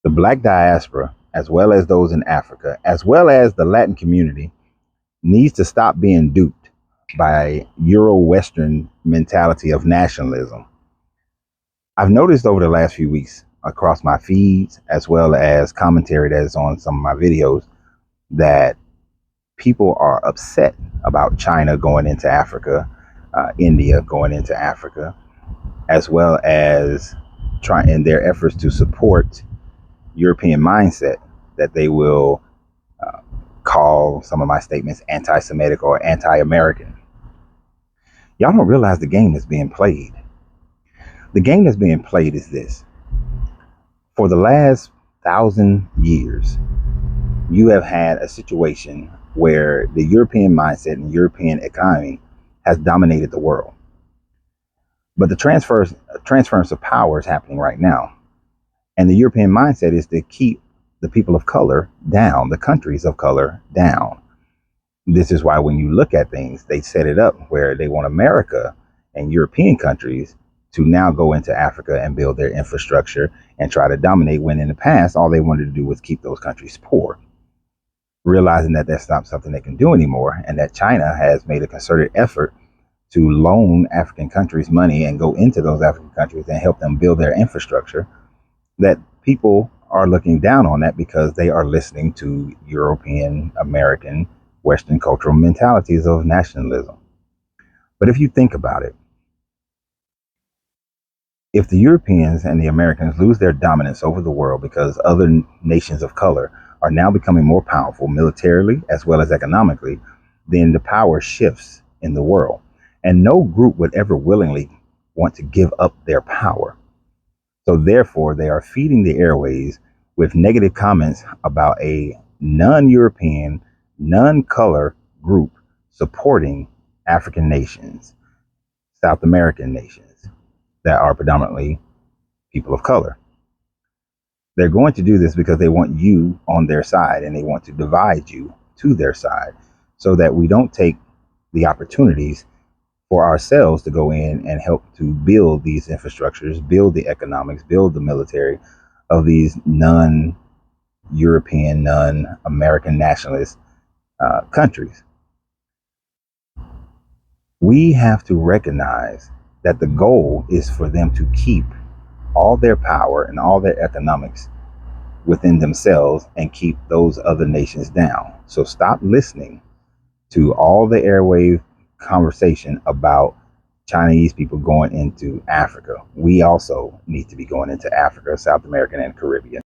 The Black diaspora, as well as those in Africa, as well as the Latin community, needs to stop being duped by Euro-Western mentality of nationalism. I've noticed over the last few weeks across my feeds, as well as commentary that is on some of my videos, that people are upset about China going into Africa, India going into Africa, as well as trying in their efforts to support European mindset, that they will call some of my statements anti-Semitic or anti-American. Y'all don't realize the game that's being played. The game that's being played is this. For the last 1,000 years, you have had a situation where the European mindset and European economy has dominated the world. But the transference of power is happening right now. And the European mindset is to keep the people of color down, the countries of color down. This is why when you look at things, they set it up where they want America and European countries to now go into Africa and build their infrastructure and try to dominate, when in the past, all they wanted to do was keep those countries poor. Realizing that that's not something they can do anymore, and that China has made a concerted effort to loan African countries money and go into those African countries and help them build their infrastructure, that people are looking down on that because they are listening to European, American, Western cultural mentalities of nationalism. But if you think about it, if the Europeans and the Americans lose their dominance over the world because other nations of color are now becoming more powerful militarily as well as economically, then the power shifts in the world. And no group would ever willingly want to give up their power. So therefore, they are feeding the airways with negative comments about a non-European, non-color group supporting African nations, South American nations that are predominantly people of color. They're going to do this because they want you on their side, and they want to divide you to their side so that we don't take the opportunities for ourselves to go in and help to build these infrastructures, build the economics, build the military of these non-European, non-American nationalist countries. We have to recognize that the goal is for them to keep all their power and all their economics within themselves and keep those other nations down. So stop listening to all the airwave conversation about Chinese people going into Africa. We also need to be going into Africa, South America, and Caribbean.